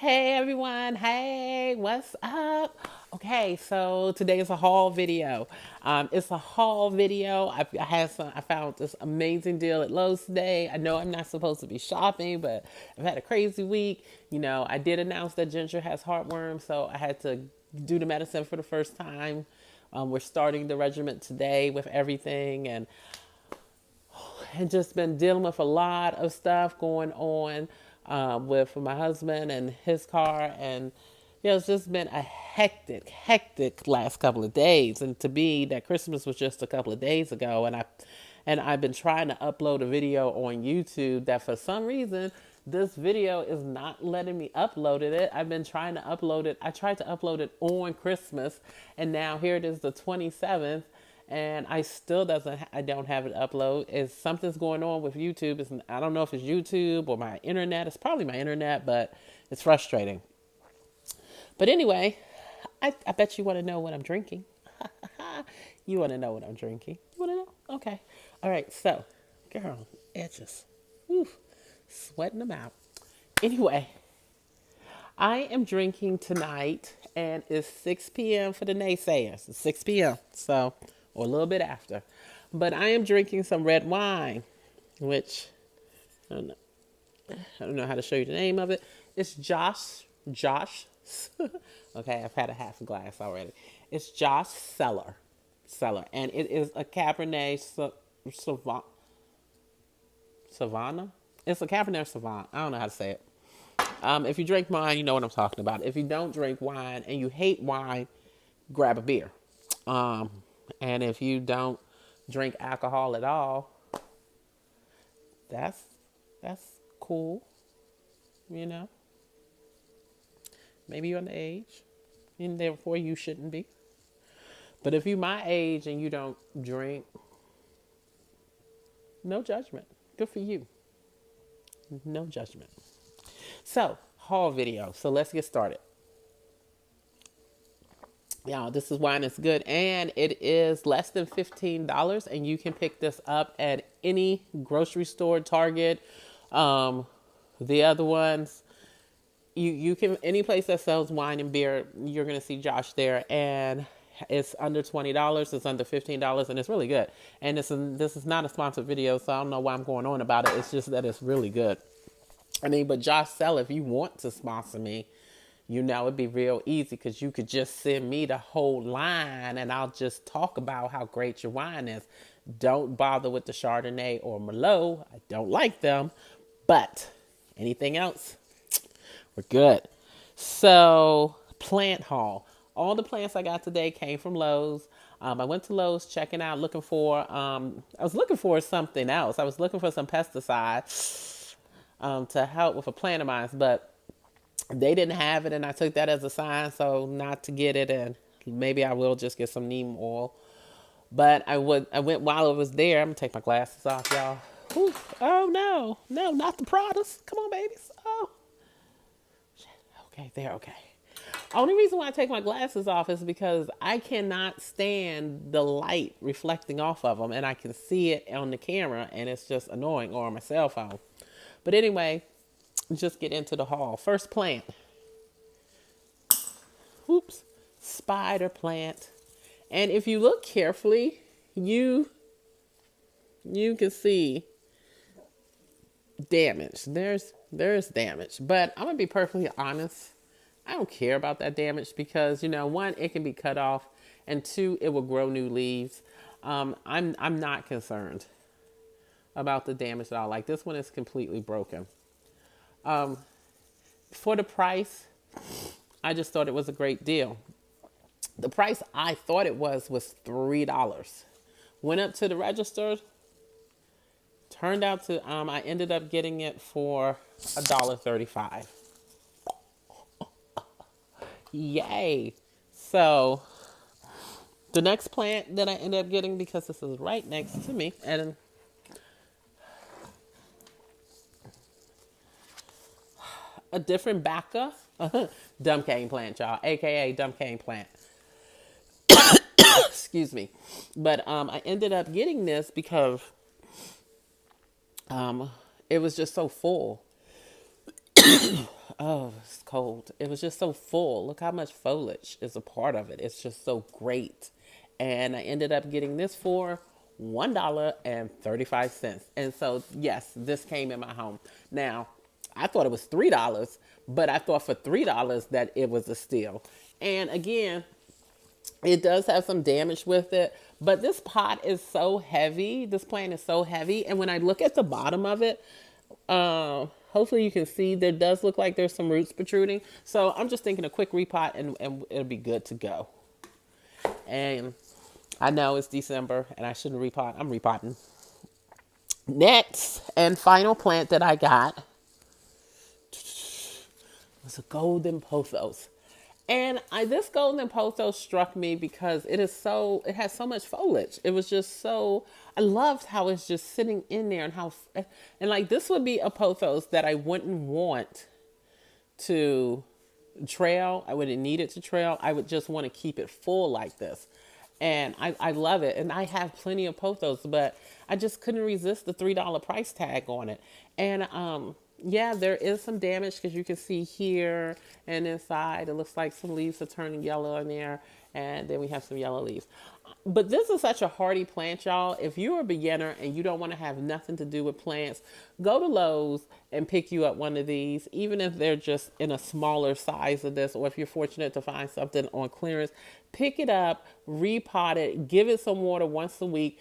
Hey everyone, hey, what's up? Okay, so today is a haul video. It's a haul video. I found this amazing deal at Lowe's today. I know I'm not supposed to be shopping, but I've had a crazy week. I did announce that Ginger has heartworm, so I had to do the medicine for the first time. We're starting the regimen today with everything, and just been dealing with a lot of stuff going on with my husband and his car. And it's just been a hectic last couple of days. And to be that Christmas was just a couple of days ago, and I've been trying to upload a video on YouTube that for some reason this video is not letting me upload it. I've been trying to upload it. I tried to upload it on Christmas, and now here it is the 27th, and I don't have it upload. Is something's going on with YouTube. I don't know if it's YouTube or my internet. It's probably my internet, but it's frustrating. But anyway, I bet you want to know what I'm drinking. You want to know what I'm drinking? You want to know? Okay. All right. So, girl, edges. Whew, sweating them out. Anyway, I am drinking tonight, and it's 6 p.m. for the naysayers. It's 6 p.m. So, or a little bit after. But I am drinking some red wine, which I don't know how to show you the name of it. It's Josh. Okay, I've had a half a glass already. It's Josh Cellar, and it is a Cabernet Sauvignon. It's a Cabernet Sauvignon. I don't know how to say it. If you drink wine, you know what I'm talking about. If you don't drink wine and you hate wine, grab a beer. And if you don't drink alcohol at all, that's cool. You know, maybe you're underage, and therefore you shouldn't be. But if you're my age and you don't drink, no judgment. Good for you. No judgment. So, haul video. So let's get started. Y'all, this is wine is good, and it is less than $15, and you can pick this up at any grocery store, Target. The other ones, you can, any place that sells wine and beer, you're gonna see Josh there, and it's under $20. It's under $15, and it's really good. And this is not a sponsored video, so I don't know why I'm going on about it. It's just that it's really good. But Josh Sell, if you want to sponsor me, it'd be real easy, because you could just send me the whole line and I'll just talk about how great your wine is. Don't bother with the Chardonnay or Merlot. I don't like them. But anything else, we're good. So, plant haul. All the plants I got today came from Lowe's. I went to Lowe's checking out, I was looking for something else. I was looking for some pesticides to help with a plant of mine, but they didn't have it, and I took that as a sign, so not to get it, and maybe I will just get some neem oil. But I went while I was there. I'm gonna take my glasses off, y'all. Whew. Oh no, not the Pradas. Come on, babies. Oh, shit. Okay, they're okay. Only reason why I take my glasses off is because I cannot stand the light reflecting off of them, and I can see it on the camera, and it's just annoying, or on my cell phone. But anyway, just get into the haul. First plant. Oops. Spider plant. And if you look carefully, you can see damage. There's damage. But I'm going to be perfectly honest. I don't care about that damage because, one, it can be cut off, and two, it will grow new leaves. I'm not concerned about the damage at all. Like, this one is completely broken. For the price, I just thought it was a great deal. The price I thought it was $3. Went up to the register. Turned out to, I ended up getting it for $1.35. Yay. So, the next plant that I ended up getting, because this is right next to me, and a different backup, dumb cane plant, y'all, aka dumb cane plant. Excuse me. But I ended up getting this because it was just so full. Oh, it's cold. It was just so full. Look how much foliage is a part of it. It's just so great. And I ended up getting this for $1.35. And so, yes, this came in my home. Now, I thought it was $3, but I thought for $3 that it was a steal. And again, it does have some damage with it, but this pot is so heavy. This plant is so heavy. And when I look at the bottom of it, hopefully you can see there does look like there's some roots protruding. So I'm just thinking a quick repot and it'll be good to go. And I know it's December and I shouldn't repot. I'm repotting. Next and final plant that I got was a golden pothos. And this golden pothos struck me because it has so much foliage. It was just so, I loved how it's just sitting in there and like this would be a pothos that I wouldn't want to trail. I wouldn't need it to trail. I would just want to keep it full like this. And I love it. And I have plenty of pothos, but I just couldn't resist the $3 price tag on it. And, yeah, there is some damage because you can see here and inside, it looks like some leaves are turning yellow in there. And then we have some yellow leaves. But this is such a hardy plant, y'all. If you're a beginner and you don't want to have nothing to do with plants, go to Lowe's and pick you up one of these, even if they're just in a smaller size of this, or if you're fortunate to find something on clearance, pick it up, repot it, give it some water once a week,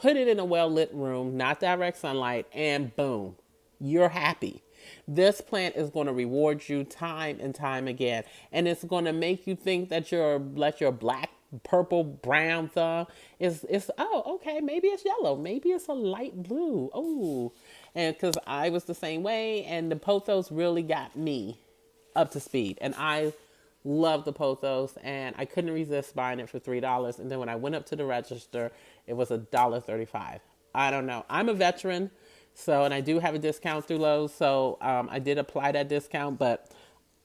put it in a well-lit room, not direct sunlight, and boom, you're happy. This plant is going to reward you time and time again. And it's going to make you think that your black, purple, brown thumb is, oh, okay, maybe it's yellow. Maybe it's a light blue. Oh, and because I was the same way. And the pothos really got me up to speed. And I love the pothos. And I couldn't resist buying it for $3. And then when I went up to the register, it was $1.35. I don't know. I'm a veteran. So, and I do have a discount through Lowe's. So, I did apply that discount, but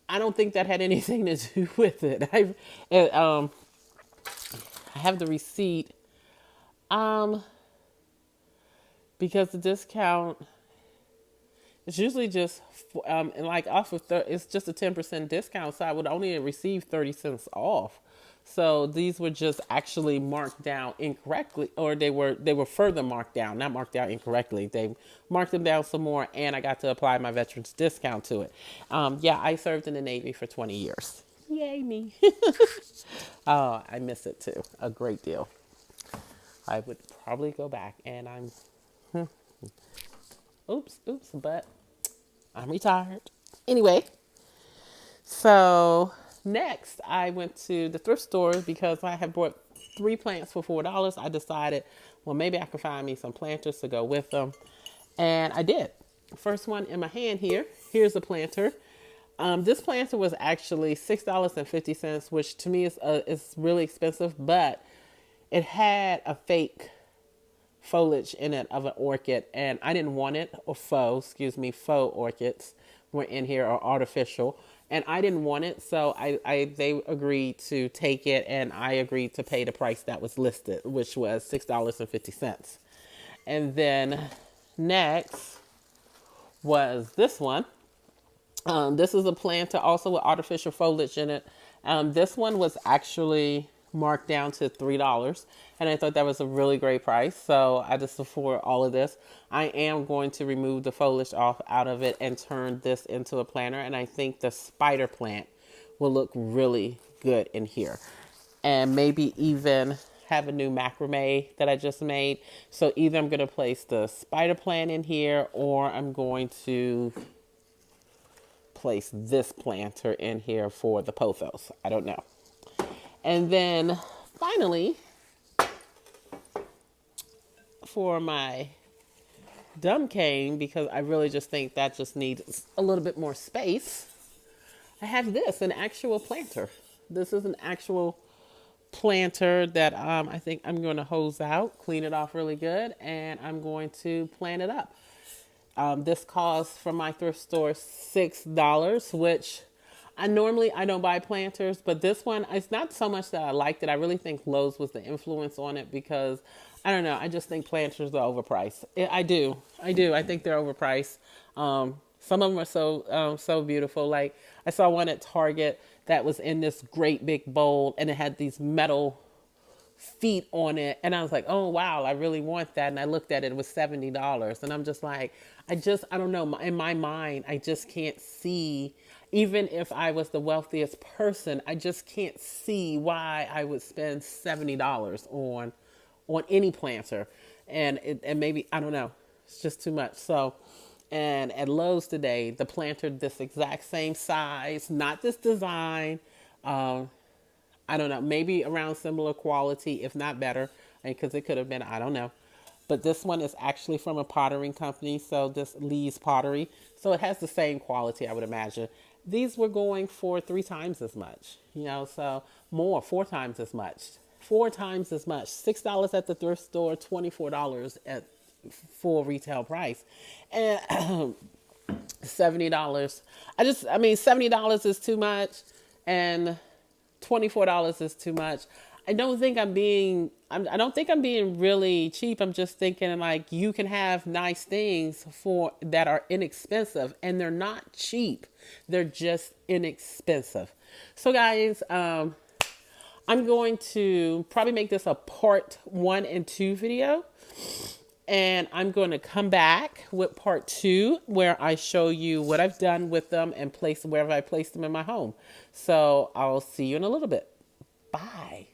I don't think that had anything to do with it. I have the receipt, because the discount is usually just, and like off of, it's just a 10% discount. So I would only receive 30 cents off. So these were just actually marked down incorrectly, or they were further marked down, not marked down incorrectly. They marked them down some more, and I got to apply my veterans discount to it. Yeah, I served in the Navy for 20 years. Yay me. Oh, I miss it too, a great deal. I would probably go back, and oops, but I'm retired. Anyway, so next, I went to the thrift store because I had bought 3 plants for $4. I decided, well, maybe I could find me some planters to go with them. And I did. First one in my hand here. Here's a planter. This planter was actually $6.50, which to me is really expensive, but it had a fake foliage in it of an orchid, and I didn't want it, or faux orchids were in here, or artificial. And I didn't want it, so they agreed to take it, and I agreed to pay the price that was listed, which was $6.50. And then next was this one. This is a planter also with artificial foliage in it. This one was actually marked down to $3, and I thought that was a really great price, so I just afford all of this. I am going to remove the foliage out of it and turn this into a planter, and I think the spider plant will look really good in here, and maybe even have a new macrame that I just made. So either I'm going to place the spider plant in here, or I'm going to place this planter in here for the pothos. I don't know. And then finally, for my dumb cane, because I really just think that just needs a little bit more space, I have this, an actual planter. This is an actual planter that I think I'm going to hose out, clean it off really good, and I'm going to plant it up. This cost from my thrift store $6, which I don't buy planters, but this one, it's not so much that I liked it. I really think Lowe's was the influence on it because, I don't know, I just think planters are overpriced. I do. I think they're overpriced. Some of them are so beautiful. Like I saw one at Target that was in this great big bowl, and it had these metal feet on it, and I was like, oh wow, I really want that. And I looked at it, it was $70, and I'm just like, I don't know, in my mind I just can't see, even if I was the wealthiest person, I just can't see why I would spend $70 on any planter. And maybe, I don't know, it's just too much. So, and at Lowe's today, the planter, this exact same size, not this design, I don't know, maybe around similar quality, if not better, because it could have been, I don't know. But this one is actually from a pottering company, so this Lee's Pottery. So it has the same quality, I would imagine. These were going for 3 times as much, so more, 4 times as much. 4 times as much. $6 at the thrift store, $24 at full retail price. And $70. $70 is too much, and $24 is too much. I don't think I'm being really cheap. I'm just thinking like you can have nice things that are inexpensive, and they're not cheap. They're just inexpensive. So guys, I'm going to probably make this a part 1 and 2 video. And I'm going to come back with part 2 where I show you what I've done with them and wherever I place them in my home. So I'll see you in a little bit. Bye.